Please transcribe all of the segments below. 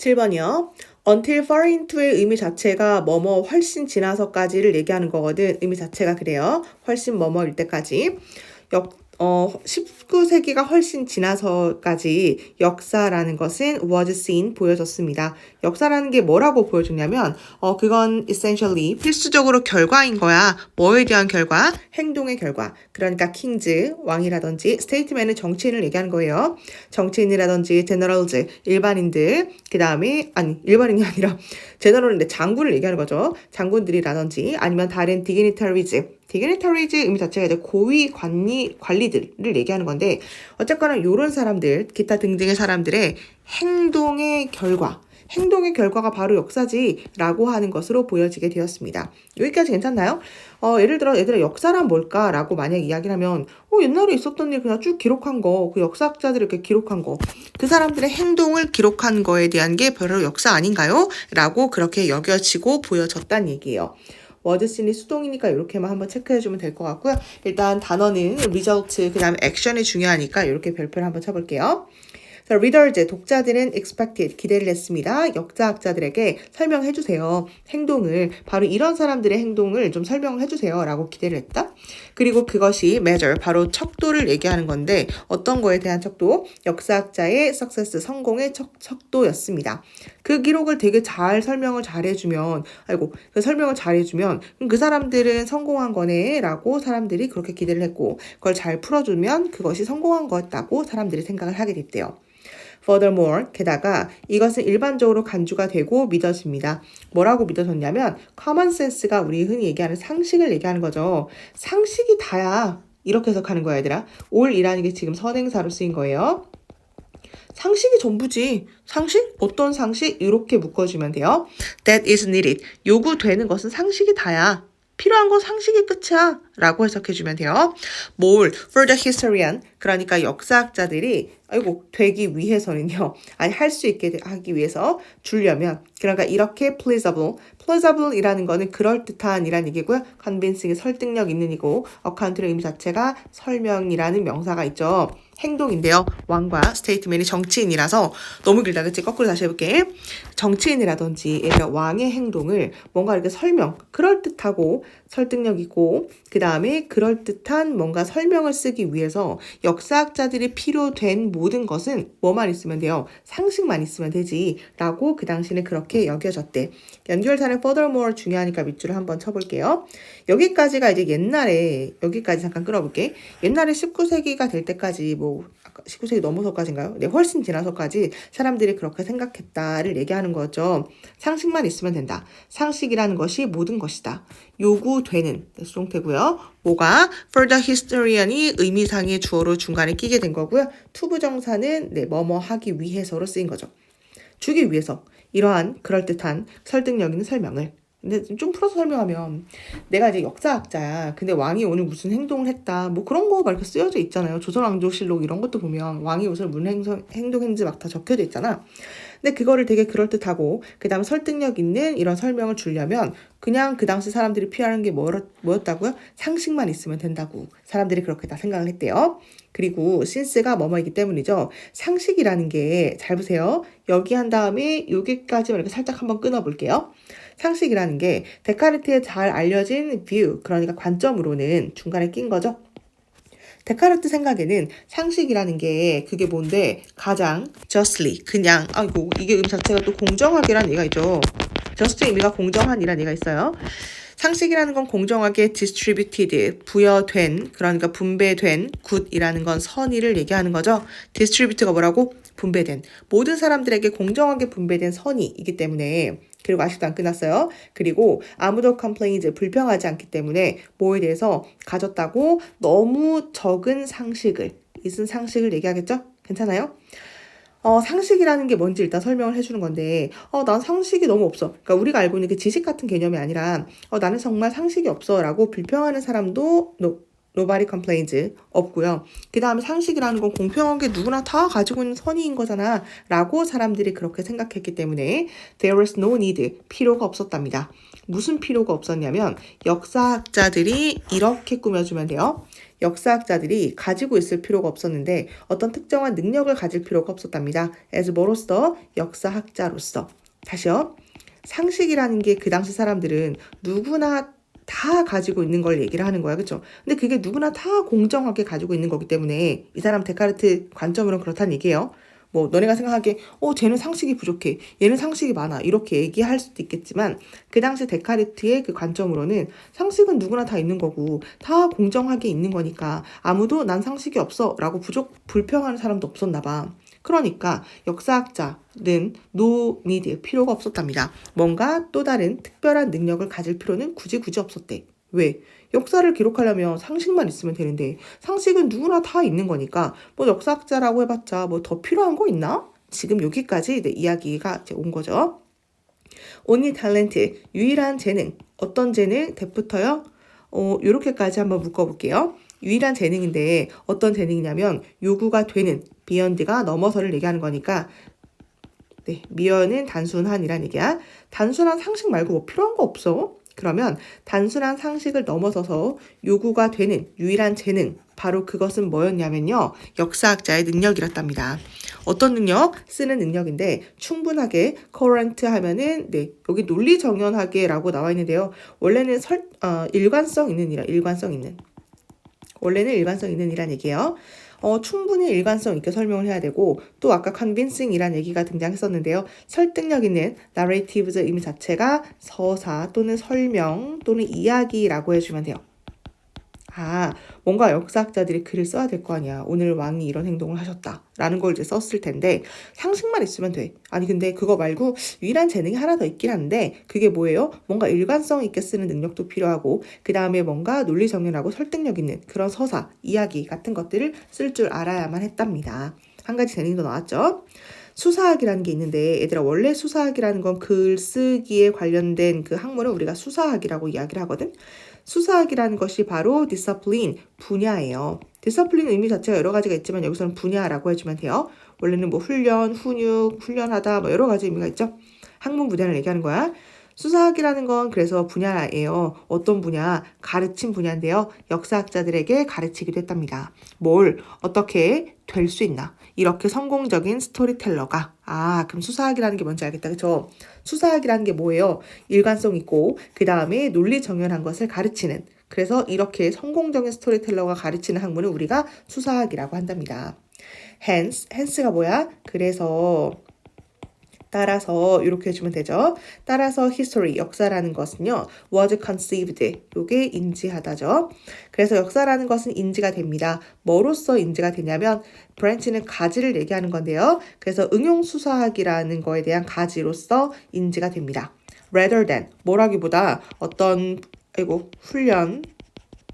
7번이요. Until far into의 의미 자체가 뭐뭐 훨씬 지나서까지를 얘기하는 거거든. 의미 자체가 그래요. 훨씬 뭐뭐일 때까지. 19세기가 훨씬 지나서까지 역사라는 것은 was seen, 보여졌습니다. 역사라는 게 뭐라고 보여줬냐면 그건 essentially, 필수적으로 결과인 거야. 뭐에 대한 결과? 행동의 결과. 그러니까 킹즈, 왕이라든지 statement은 정치인을 얘기하는 거예요. 정치인이라든지 generals, 일반인들, 그 다음에 일반인이 아니라 general인데 장군을 얘기하는 거죠. 장군들이라든지 아니면 다른 dignitaries, 의미 자체가 이제 고위 관리들을 얘기하는 건데 어쨌거나 이런 사람들, 기타 등등의 사람들의 행동의 결과가 바로 역사지라고 하는 것으로 보여지게 되었습니다. 여기까지 괜찮나요? 예를 들어 얘들아 역사란 뭘까라고 만약 이야기를 하면 옛날에 있었던 일 그냥 쭉 기록한 거, 그 역사학자들이 이렇게 기록한 거, 그 사람들의 행동을 기록한 거에 대한 게 바로 역사 아닌가요? 라고 그렇게 여겨지고 보여졌다는 얘기예요. 워드씬이 수동이니까 이렇게만 한번 체크해주면 될 것 같고요. 일단 단어는 result, 그 다음에 action이 중요하니까 이렇게 별표를 한번 쳐볼게요. 자, readers, 독자들은 expected, 기대를 했습니다. 역사학자들에게 설명해주세요. 행동을, 바로 이런 사람들의 행동을 좀 설명해주세요. 라고 기대를 했다. 그리고 그것이 measure, 바로 척도를 얘기하는 건데 어떤 거에 대한 척도? 역사학자의 success, 성공의 척도였습니다. 그 기록을 되게 잘 설명을 잘해주면 그 사람들은 성공한 거네 라고 사람들이 그렇게 기대를 했고 그걸 잘 풀어주면 그것이 성공한 거였다고 사람들이 생각을 하게 됐대요. Furthermore, 게다가 이것은 일반적으로 간주가 되고 믿어집니다. 뭐라고 믿어졌냐면 common sense가 우리 흔히 얘기하는 상식을 얘기하는 거죠. 상식이 다야. 이렇게 해석하는 거야 얘들아. all이라는 게 지금 선행사로 쓰인 거예요. 상식이 전부지. 상식? 어떤 상식? 이렇게 묶어주면 돼요. That is needed. 요구되는 것은 상식이 다야. 필요한 건 상식이 끝이야. 라고 해석해주면 돼요. 뭘? For the historian. 그러니까 역사학자들이 되기 위해서는요. 할 수 있게 하기 위해서 주려면. 그러니까 이렇게 pleasable 이라는 거는 그럴듯한 이란 얘기고요. convincing, 설득력 있는 이고 account의 의미 자체가 설명이라는 명사가 있죠. 행동인데요. 왕과 statement이 정치인이라서 너무 길다. 그치? 거꾸로 다시 해볼게. 정치인이라든지 왕의 행동을 뭔가 이렇게 그럴듯하고 설득력 있고 그 다음에 그럴듯한 뭔가 설명을 쓰기 위해서 역사학자들이 필요된 모든 것은 뭐만 있으면 돼요? 상식만 있으면 되지 라고 그 당시는 그렇게 여겨졌대. 연결사는 furthermore 중요하니까 밑줄을 한번 쳐볼게요. 여기까지가 이제 여기까지 잠깐 끌어볼게. 옛날에 19세기가 될 때까지 19세기 넘어서까지인가요? 네, 훨씬 지나서까지 사람들이 그렇게 생각했다를 얘기하는 거죠. 상식만 있으면 된다. 상식이라는 것이 모든 것이다. 요구되는 수동태고요. 뭐가? For the historian이 의미상의 주어로 중간에 끼게 된 거고요. 투부정사는 뭐뭐 하기 위해서로 쓰인 거죠. 주기 위해서 이러한 그럴듯한 설득력 있는 설명을. 근데 좀 풀어서 설명하면 내가 이제 역사학자야. 근데 왕이 오늘 무슨 행동을 했다. 그런 거 막 이렇게 쓰여져 있잖아요. 조선왕조실록 이런 것도 보면 왕이 오늘 무슨 행동했는지 막 다 적혀져 있잖아. 근데 그거를 되게 그럴듯하고 그 다음에 설득력 있는 이런 설명을 주려면 그냥 그 당시 사람들이 피하는 게 뭐였다고요? 상식만 있으면 된다고 사람들이 그렇게 다 생각을 했대요. 그리고 since가 뭐뭐이기 때문이죠. 상식이라는 게 잘 보세요. 여기 한 다음에 여기까지만 이렇게 살짝 한번 끊어볼게요. 상식이라는 게 데카르트의 잘 알려진 view, 그러니까 관점으로는 중간에 낀 거죠. 데카르트 생각에는 상식이라는 게 그게 뭔데 가장 justly, 그냥 이게 의미 자체가 또 공정하게라는 얘기가 있죠. just의 의미가 공정한이라는 얘기가 있어요. 상식이라는 건 공정하게 distributed, 부여된, 그러니까 분배된, good이라는 건 선의를 얘기하는 거죠. distributed가 뭐라고? 분배된. 모든 사람들에게 공정하게 분배된 선의이기 때문에 그리고 아직도 안 끝났어요. 그리고 아무도 complaints, 불평하지 않기 때문에 뭐에 대해서 가졌다고 너무 적은 상식을, 있은 상식을 얘기하겠죠? 괜찮아요? 상식이라는 게 뭔지 일단 설명을 해주는 건데 난 상식이 너무 없어. 그러니까 우리가 알고 있는 그 지식 같은 개념이 아니라 나는 정말 상식이 없어 라고 불평하는 사람도 nobody complains 없고요. 그 다음에 상식이라는 건 공평한 게 누구나 다 가지고 있는 선의인 거잖아 라고 사람들이 그렇게 생각했기 때문에 there was no need, 필요가 없었답니다. 무슨 필요가 없었냐면 역사학자들이 이렇게 꾸며주면 돼요. 역사학자들이 가지고 있을 필요가 없었는데 어떤 특정한 능력을 가질 필요가 없었답니다. as 뭐로서? 역사학자로서. 다시요. 상식이라는 게 그 당시 사람들은 누구나 다 가지고 있는 걸 얘기를 하는 거야. 그쵸? 근데 그게 누구나 다 공정하게 가지고 있는 거기 때문에 이 사람 데카르트 관점으로는 그렇다는 얘기예요. 뭐 너네가 생각하기에 쟤는 상식이 부족해. 얘는 상식이 많아. 이렇게 얘기할 수도 있겠지만 그 당시 데카르트의 그 관점으로는 상식은 누구나 다 있는 거고 다 공정하게 있는 거니까 아무도 난 상식이 없어 라고 불평하는 사람도 없었나 봐. 그러니까 역사학자는 no need 필요가 없었답니다. 뭔가 또 다른 특별한 능력을 가질 필요는 굳이 없었대. 왜? 역사를 기록하려면 상식만 있으면 되는데 상식은 누구나 다 있는 거니까 뭐 역사학자라고 해봤자 뭐 더 필요한 거 있나? 지금 여기까지 이야기가 이제 온 거죠. only talent, 유일한 재능. 어떤 재능? 대부터요? 요렇게까지 한번 묶어볼게요. 유일한 재능인데 어떤 재능이냐면 요구가 되는 beyond가 넘어서를 얘기하는 거니까 네, beyond은 단순한이란 얘기야. 단순한 상식 말고 뭐 필요한 거 없어. 그러면 단순한 상식을 넘어서서 요구가 되는 유일한 재능, 바로 그것은 뭐였냐면요. 역사학자의 능력이었답니다. 어떤 능력? 쓰는 능력인데 충분하게 current 하면은 네, 여기 논리정연하게라고 나와 있는데요. 원래는 일관성 있는 이라 일관성 있는. 원래는 일관성 있는 이란 얘기예요. 충분히 일관성 있게 설명을 해야 되고 또 아까 convincing이란 얘기가 등장했었는데요. 설득력 있는 narratives 의미 자체가 서사 또는 설명 또는 이야기라고 해주면 돼요. 뭔가 역사학자들이 글을 써야 될 거 아니야. 오늘 왕이 이런 행동을 하셨다. 라는 걸 이제 썼을 텐데 상식만 있으면 돼. 아니 근데 그거 말고 유일한 재능이 하나 더 있긴 한데 그게 뭐예요? 뭔가 일관성 있게 쓰는 능력도 필요하고 그 다음에 뭔가 논리정연하고 설득력 있는 그런 서사, 이야기 같은 것들을 쓸 줄 알아야만 했답니다. 한 가지 재능이 더 나왔죠. 수사학이라는 게 있는데 얘들아 원래 수사학이라는 건 글쓰기에 관련된 그 학문을 우리가 수사학이라고 이야기를 하거든. 수사학이라는 것이 바로 discipline, 분야예요. discipline 의미 자체가 여러 가지가 있지만 여기서는 분야라고 해주면 돼요. 원래는 뭐 훈련, 훈육, 훈련하다 뭐 여러 가지 의미가 있죠. 학문 분야를 얘기하는 거야. 수사학이라는 건 그래서 분야예요. 어떤 분야? 가르침 분야인데요. 역사학자들에게 가르치기도 했답니다. 뭘 어떻게 될 수 있나? 이렇게 성공적인 스토리텔러가 그럼 수사학이라는 게 뭔지 알겠다. 그쵸? 수사학이라는 게 뭐예요? 일관성 있고 그 다음에 논리 정연한 것을 가르치는 그래서 이렇게 성공적인 스토리텔러가 가르치는 학문을 우리가 수사학이라고 한답니다. hence가 뭐야? 그래서 따라서 이렇게 해주면 되죠. 따라서 history, 역사라는 것은요. was conceived, 요게 인지하다죠. 그래서 역사라는 것은 인지가 됩니다. 뭐로써 인지가 되냐면 branch는 가지를 얘기하는 건데요. 그래서 응용수사학이라는 거에 대한 가지로서 인지가 됩니다. rather than, 뭐라기보다 어떤 훈련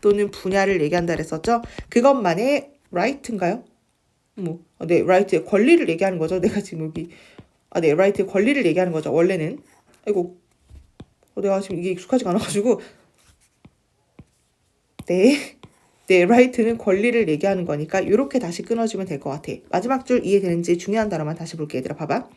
또는 분야를 얘기한다 그랬었죠. 그것만의 right인가요? 네, right의 권리를 얘기하는 거죠. 내가 지금 여기 네, right의 권리를 얘기하는 거죠. 원래는 내가 지금 이게 익숙하지가 않아가지고 네, right는 권리를 얘기하는 거니까 이렇게 다시 끊어주면 될 것 같아. 마지막 줄 이해되는지 중요한 단어만 다시 볼게 얘들아 봐봐.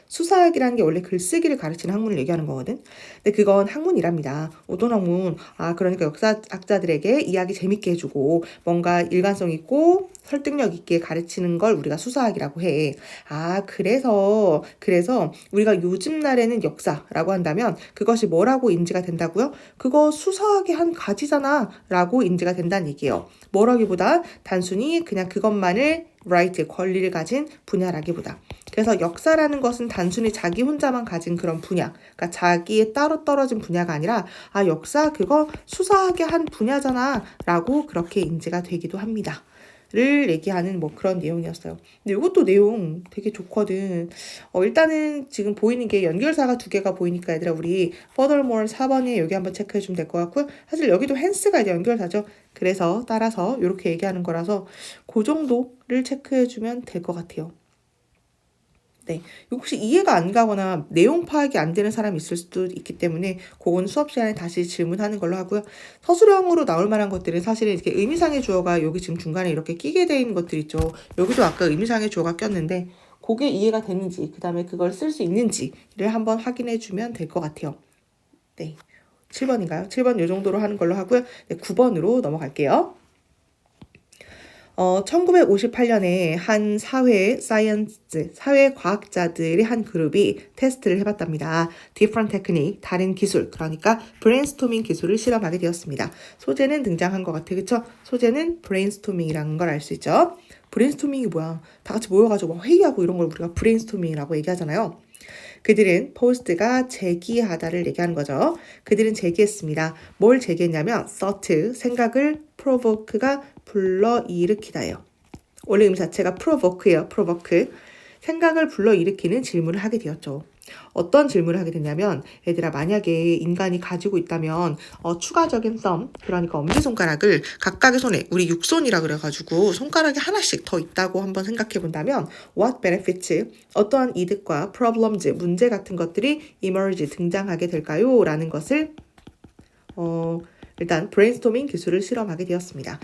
수사학이라는 게 원래 글쓰기를 가르치는 학문을 얘기하는 거거든. 근데 그건 학문이랍니다. 어떤 학문? 그러니까 역사학자들에게 이야기 재밌게 해주고 뭔가 일관성 있고 설득력 있게 가르치는 걸 우리가 수사학이라고 해. 그래서 우리가 요즘 날에는 역사라고 한다면 그것이 뭐라고 인지가 된다고요? 그거 수사학의 한 가지잖아 라고 인지가 된다는 얘기예요. 뭐라기보다 단순히 그냥 그것만을 right, 권리를 가진 분야라기보다. 그래서 역사라는 것은 단순히 자기 혼자만 가진 그런 분야, 그러니까 자기에 따로 떨어진 분야가 아니라 역사 그거 수사학의 한 분야잖아 라고 그렇게 인지가 되기도 합니다. 를 얘기하는 뭐 그런 내용이었어요. 근데 이것도 내용 되게 좋거든. 일단은 지금 보이는 게 연결사가 두 개가 보이니까 얘들아 우리 furthermore 4번에 여기 한번 체크해주면 될 것 같고요. 사실 여기도 hence가 이제 연결사죠. 그래서 따라서 이렇게 얘기하는 거라서 그 정도를 체크해주면 될 것 같아요. 네, 혹시 이해가 안 가거나 내용 파악이 안 되는 사람이 있을 수도 있기 때문에 그건 수업 시간에 다시 질문하는 걸로 하고요. 서술형으로 나올 만한 것들은 사실은 이렇게 의미상의 주어가 여기 지금 중간에 이렇게 끼게 돼 있는 것들 있죠. 여기도 아까 의미상의 주어가 꼈는데 그게 이해가 되는지 그 다음에 그걸 쓸 수 있는지를 한번 확인해 주면 될 것 같아요. 네, 7번인가요? 7번 이 정도로 하는 걸로 하고요. 네, 9번으로 넘어갈게요. 1958년에 한 사회 과학자들이 한 그룹이 테스트를 해봤답니다. Different technique, 다른 기술, 그러니까 브레인스토밍 기술을 실험하게 되었습니다. 소재는 등장한 것 같아요. 그쵸? 소재는 브레인스토밍이라는 걸 알 수 있죠. 브레인스토밍이 뭐야? 다 같이 모여가지고 회의하고 이런 걸 우리가 브레인스토밍이라고 얘기하잖아요. 그들은 포스트가 제기하다를 얘기하는 거죠. 그들은 제기했습니다. 뭘 제기했냐면 thought, 생각을 provoke가 불러일으키다예요. 원래 의미 자체가 provoke예요. provoke. 생각을 불러일으키는 질문을 하게 되었죠. 어떤 질문을 하게 됐냐면 얘들아 만약에 인간이 가지고 있다면 추가적인 thumb 그러니까 엄지손가락을 각각의 손에 우리 6손이라 그래가지고 손가락이 하나씩 더 있다고 한번 생각해 본다면 what benefits 어떠한 이득과 problems 문제 같은 것들이 emerge 등장하게 될까요? 라는 것을 일단 브레인스토밍 기술을 실험하게 되었습니다.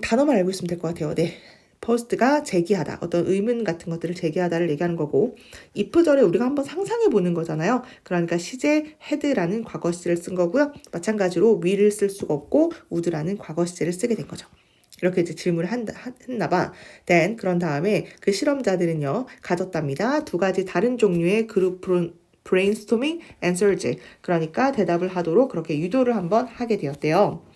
단어만 알고 있으면 될 것 같아요. 네. 포스트가 제기하다, 어떤 의문 같은 것들을 제기하다를 얘기하는 거고 if절에 우리가 한번 상상해 보는 거잖아요. 그러니까 시제 had라는 과거 시제를 쓴 거고요. 마찬가지로 will을 쓸 수가 없고 would라는 과거 시제를 쓰게 된 거죠. 이렇게 이제 질문을 했나 봐. then 그런 다음에 그 실험자들은요 가졌답니다. 두 가지 다른 종류의 그룹 brainstorming answers 그러니까 대답을 하도록 그렇게 유도를 한번 하게 되었대요.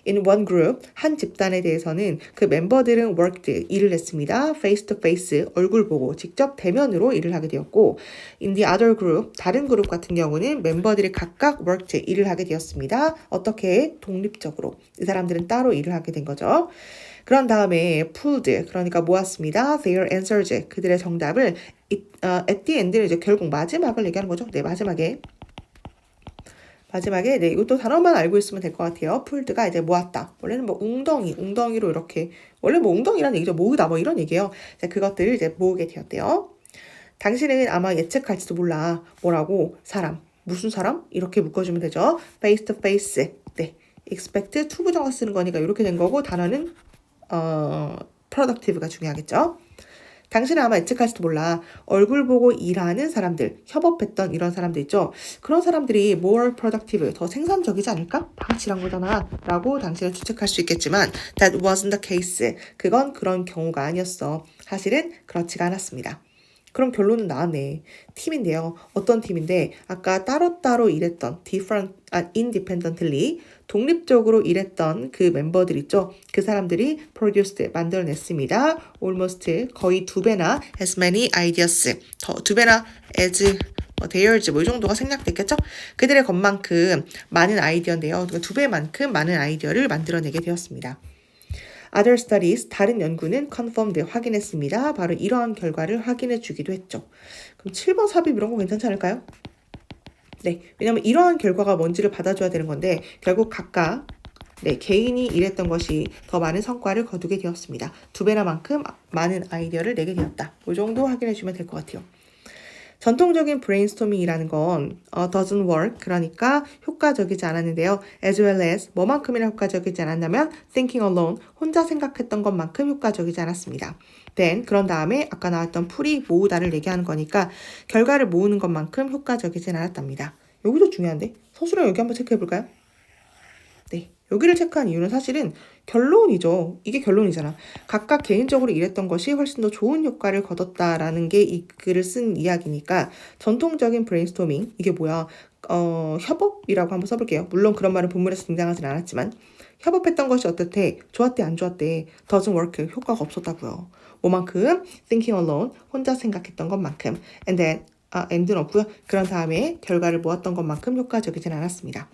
In one group, 한 집단에 대해서는 그 멤버들은 worked, 일을 했습니다. face to face, 얼굴 보고 직접 대면으로 일을 하게 되었고 in the other group, 다른 그룹 같은 경우는 멤버들이 각각 worked, 일을 하게 되었습니다. 어떻게? 독립적으로. 이 사람들은 따로 일을 하게 된 거죠. 그런 다음에 pooled, 그러니까 모았습니다. Their answers, 그들의 정답을 at the end는 이제 결국 마지막을 얘기하는 거죠. 네, 마지막에 네, 이것도 단어만 알고 있으면 될 것 같아요. 풀드가 이제 모았다. 원래는 뭐 웅덩이로 이렇게 원래 뭐 웅덩이라는 얘기죠. 모으다 뭐 이런 얘기예요. 그것들을 이제 모으게 되었대요. 당신은 아마 예측할지도 몰라. 뭐라고? 사람. 무슨 사람? 이렇게 묶어주면 되죠. face to face. 네. expect to 부정어 쓰는 거니까 이렇게 된 거고 단어는 productive가 중요하겠죠. 당신은 아마 예측할지도 몰라. 얼굴 보고 일하는 사람들, 협업했던 이런 사람들 있죠. 그런 사람들이 more productive, 더 생산적이지 않을까? 다 같이 일한 거잖아. 라고 당신은 추측할 수 있겠지만 that wasn't the case. 그건 그런 경우가 아니었어. 사실은 그렇지가 않았습니다. 그럼 결론은 나왔네. 팀인데요. 어떤 팀인데 아까 따로따로 일했던 independently 독립적으로 일했던 그 멤버들 있죠. 그 사람들이 produced 만들어냈습니다. almost 거의 2배나 as many ideas 더 2배나 as theirs 뭐 이 정도가 생략됐겠죠. 그들의 것만큼 많은 아이디어인데요. 2배만큼 많은 아이디어를 만들어내게 되었습니다. Other studies, 다른 연구는 confirmed, 확인했습니다. 바로 이러한 결과를 확인해 주기도 했죠. 그럼 7번 삽입 이런 거 괜찮지 않을까요? 네, 왜냐면 이러한 결과가 뭔지를 받아줘야 되는 건데 결국 각각 개인이 일했던 것이 더 많은 성과를 거두게 되었습니다. 2배나 만큼 많은 아이디어를 내게 되었다. 이 정도 확인해 주면 될 것 같아요. 전통적인 브레인스토밍이라는 건 doesn't work, 그러니까 효과적이지 않았는데요. as well as 뭐만큼이나 효과적이지 않았냐면 thinking alone, 혼자 생각했던 것만큼 효과적이지 않았습니다. then 그런 다음에 아까 나왔던 풀이 모으다를 얘기하는 거니까 결과를 모으는 것만큼 효과적이진 않았답니다. 여기도 중요한데 서술형 여기 한번 체크해 볼까요? 네, 여기를 체크한 이유는 사실은 결론이죠. 이게 결론이잖아. 각각 개인적으로 일했던 것이 훨씬 더 좋은 효과를 거뒀다라는 게 이 글을 쓴 이야기니까 전통적인 브레인스토밍, 이게 뭐야? 협업이라고 한번 써볼게요. 물론 그런 말은 본문에서 등장하진 않았지만 협업했던 것이 어떻대? 좋았대, 안 좋았대? doesn't work, 효과가 없었다고요. 뭐만큼? thinking alone, 혼자 생각했던 것만큼. and then, and는 없고요. 그런 다음에 결과를 모았던 것만큼 효과적이진 않았습니다.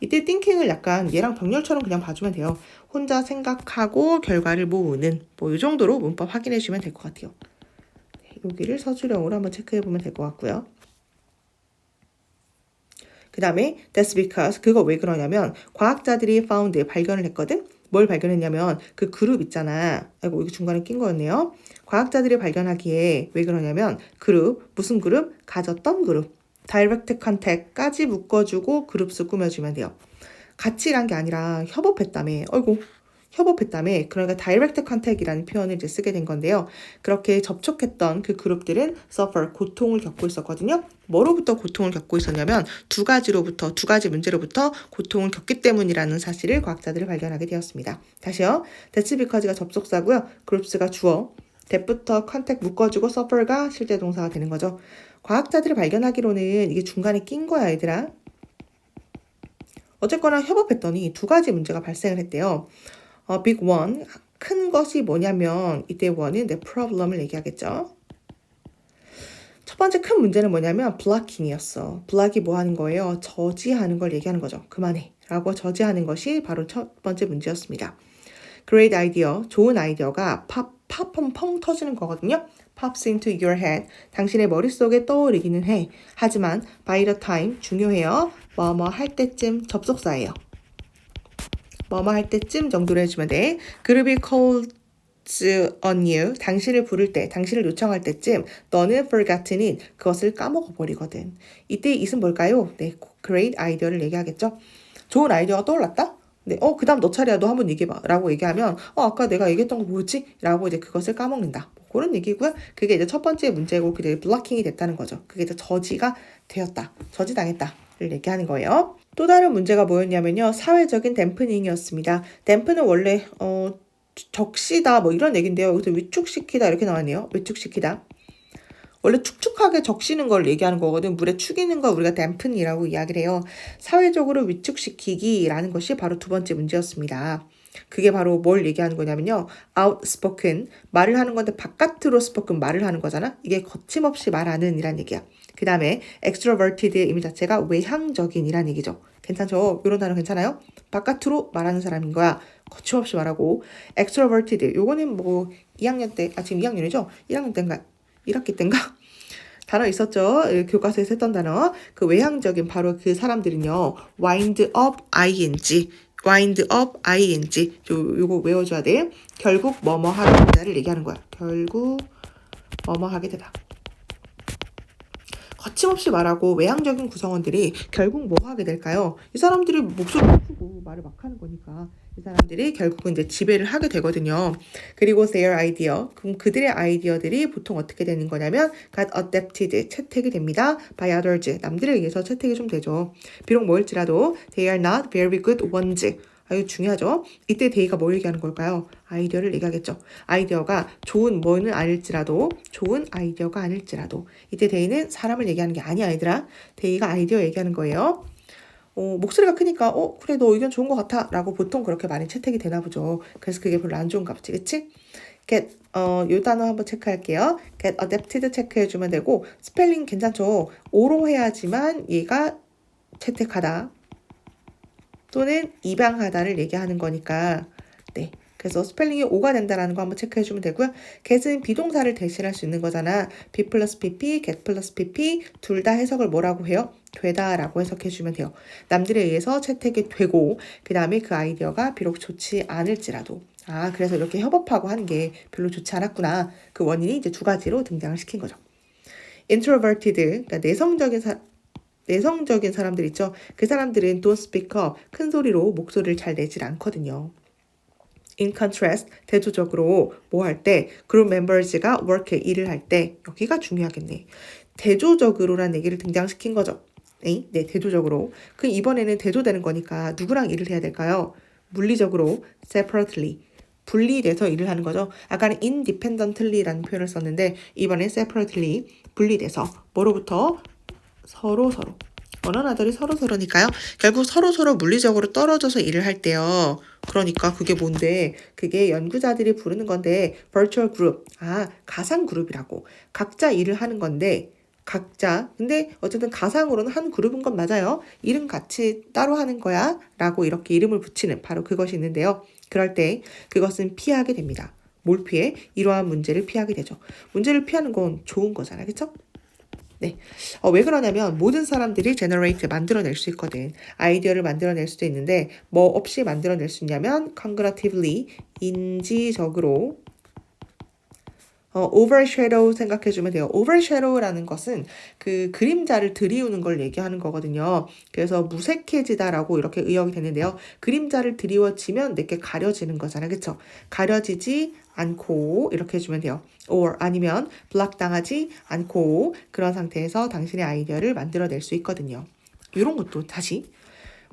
이때 thinking을 약간 얘랑 병렬처럼 그냥 봐주면 돼요. 혼자 생각하고 결과를 모으는 뭐 이 정도로 문법 확인해 주면 될 것 같아요. 여기를 서술형으로 한번 체크해 보면 될 것 같고요. 그 다음에 that's because, 그거 왜 그러냐면 과학자들이 found, 발견을 했거든. 뭘 발견했냐면 그 그룹 있잖아. 아이고 이거 중간에 낀 거였네요. 과학자들이 발견하기에 왜 그러냐면 그룹, 무슨 그룹? 가졌던 그룹. 다이렉트 컨택까지 묶어주고 그룹수 꾸며주면 돼요. 같이 일한 게 아니라 협업했다며. 어이구 협업했다며 그러니까 direct contact이라는 표현을 이제 쓰게 된 건데요. 그렇게 접촉했던 그 그룹들은 suffer, 고통을 겪고 있었거든요. 뭐로부터 고통을 겪고 있었냐면 두 가지 문제로부터 고통을 겪기 때문이라는 사실을 과학자들이 발견하게 되었습니다. 다시요. That's because가 접속사고요. groups가 주어, that부터 contact 묶어주고 suffer가 실제 동사가 되는 거죠. 과학자들이 발견하기로는 이게 중간에 낀 거야, 얘들아. 어쨌거나 협업했더니 두 가지 문제가 발생을 했대요. big one, 큰 것이 뭐냐면 이때 one은 the problem을 얘기하겠죠. 첫 번째 큰 문제는 뭐냐면 blocking이었어. block이 뭐 하는 거예요? 저지하는 걸 얘기하는 거죠. 그만해 라고 저지하는 것이 바로 첫 번째 문제였습니다. great idea, 좋은 아이디어가 펑 터지는 거거든요. pops into your head, 당신의 머릿속에 떠오르기는 해. 하지만 by the time, 중요해요. 뭐뭐 할 때쯤, 접속사예요. 뭐뭐 할 때쯤 정도로 해주면 돼. 그룹이 calls on you, 당신을 부를 때, 당신을 요청할 때쯤 너는 forgotten인, 그것을 까먹어버리거든. 이때 it은 뭘까요? 네, great 아이디어를 얘기하겠죠. 좋은 아이디어가 떠올랐다? 네, 그 다음 너 차례야, 너 한번 얘기해봐. 라고 얘기하면, 아까 내가 얘기했던 거 뭐였지? 라고 이제 그것을 까먹는다. 뭐 그런 얘기고요. 그게 이제 첫 번째 문제고, 그게 블러킹이 됐다는 거죠. 그게 이제 저지가 되었다. 저지당했다를 얘기하는 거예요. 또 다른 문제가 뭐였냐면요. 사회적인 댐프닝이었습니다. 댐프는 원래, 적시다, 뭐 이런 얘기인데요. 여기서 위축시키다 이렇게 나왔네요. 위축시키다. 원래 축축하게 적시는 걸 얘기하는 거거든. 물에 축이는 걸 우리가 댐픈이라고 이야기를 해요. 사회적으로 위축시키기라는 것이 바로 두 번째 문제였습니다. 그게 바로 뭘 얘기하는 거냐면요. outspoken, 말을 하는 건데 바깥으로 spoken, 말을 하는 거잖아. 이게 거침없이 말하는 이란 얘기야. 그 다음에 extroverted의 의미 자체가 외향적인이란 얘기죠. 괜찮죠? 이런 단어 괜찮아요? 바깥으로 말하는 사람인 거야. 거침없이 말하고. extroverted, 요거는 뭐 2학년 때, 지금 2학년이죠? 1학년 때인가? 1학기 때인가? 단어 있었죠? 교과서에서 했던 단어. 그 외향적인 바로 그 사람들은요. wind up ing. wind up ing. 요거 외워줘야 돼. 결국 뭐뭐 하게 되다를 얘기하는 거야. 결국 뭐뭐 하게 되다. 거침없이 말하고 외향적인 구성원들이 결국 뭐 하게 될까요? 이 사람들이 목소리를 크고 말을 막 하는 거니까 이 사람들이 결국은 이제 지배를 하게 되거든요. 그리고 their idea, 그럼 그들의 아이디어들이 보통 어떻게 되는 거냐면 got adapted, 채택이 됩니다. by others, 남들에 의해서 채택이 좀 되죠. 비록 뭐일지라도 they are not very good ones. 이거 중요하죠. 이때 데이가 뭐 얘기하는 걸까요? 아이디어를 얘기하겠죠. 아이디어가 좋은 뭐는 아닐지라도, 좋은 아이디어가 아닐지라도. 이때 데이는 사람을 얘기하는 게 아니야, 얘들아. 데이가 아이디어 얘기하는 거예요. 목소리가 크니까 그래 너 의견 좋은 것 같아 라고 보통 그렇게 많이 채택이 되나 보죠. 그래서 그게 별로 안 좋은가 보지, 그치? get, 요 단어 한번 체크할게요. get adapted 체크해주면 되고 스펠링 괜찮죠? 오로 해야지만 얘가 채택하다 또는 입양하다를 얘기하는 거니까 네. 그래서 스펠링이 오가 된다라는 거 한번 체크해주면 되고요. get은 비동사를 대신할 수 있는 거잖아. be 플러스 pp, get 플러스 pp 둘 다 해석을 뭐라고 해요? 되다라고 해석해주면 돼요. 남들에 의해서 채택이 되고 그 다음에 그 아이디어가 비록 좋지 않을지라도 그래서 이렇게 협업하고 하는 게 별로 좋지 않았구나. 그 원인이 이제 두 가지로 등장을 시킨 거죠. introverted, 그러니까 내성적인 사람들 있죠. 그 사람들은 don't speak up, 큰 소리로 목소리를 잘 내질 않거든요. In contrast, 대조적으로 뭐 할 때, 그룹 멤버즈가 work, 일을 할 때, 여기가 중요하겠네. 대조적으로라는 얘기를 등장시킨 거죠. 네, 대조적으로. 그 이번에는 대조되는 거니까 누구랑 일을 해야 될까요? 물리적으로 separately, 분리돼서 일을 하는 거죠. 아까는 independently라는 표현을 썼는데 이번엔 separately, 분리돼서 뭐로부터? 서로. 어느 나들이 서로니까요. 결국 서로 물리적으로 떨어져서 일을 할 때요. 그러니까 그게 뭔데? 그게 연구자들이 부르는 건데 virtual group. 가상 그룹이라고. 각자 일을 하는 건데 근데 어쨌든 가상으로는 한 그룹인 건 맞아요. 일은 같이 따로 하는 거야. 라고 이렇게 이름을 붙이는 바로 그것이 있는데요. 그럴 때 그것은 피하게 됩니다. 뭘 피해? 이러한 문제를 피하게 되죠. 문제를 피하는 건 좋은 거잖아. 그쵸? 네. 왜 그러냐면 모든 사람들이 generate 만들어낼 수 있거든. 아이디어를 만들어낼 수도 있는데 뭐 없이 만들어낼 수 있냐면 congruatively 인지적으로 overshadow 생각해주면 돼요. overshadow라는 것은 그 그림자를 드리우는 걸 얘기하는 거거든요. 그래서 무색해지다라고 이렇게 의역이 되는데요. 그림자를 드리워지면 내게 가려지는 거잖아요. 그쵸? 가려지지 않고 이렇게 해주면 돼요. or 아니면 block 당하지 않고 그런 상태에서 당신의 아이디어를 만들어낼 수 있거든요. 이런 것도 다시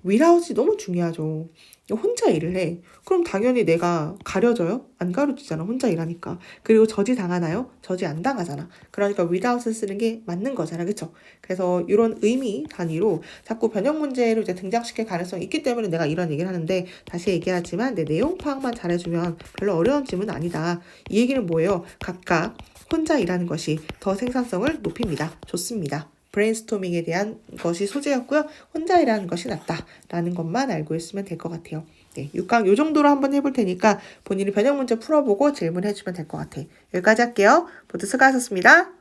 without이 너무 중요하죠. 혼자 일을 해. 그럼 당연히 내가 가려져요? 안 가려지잖아. 혼자 일하니까. 그리고 저지 당하나요? 저지 안 당하잖아. 그러니까 without을 쓰는 게 맞는 거잖아. 그쵸? 그래서 이런 의미 단위로 자꾸 변형 문제를 이제 등장시킬 가능성이 있기 때문에 내가 이런 얘기를 하는데 다시 얘기하지만 내 내용 파악만 잘해주면 별로 어려운 질문 아니다. 이 얘기는 뭐예요? 각각 혼자 일하는 것이 더 생산성을 높입니다. 좋습니다. 브레인스토밍에 대한 것이 소재였고요. 혼자 일하는 것이 낫다라는 것만 알고 있으면 될 것 같아요. 네, 6강 요 정도로 한번 해볼 테니까 본인이 변형 문제 풀어보고 질문해 주면 될 것 같아요. 여기까지 할게요. 모두 수고하셨습니다.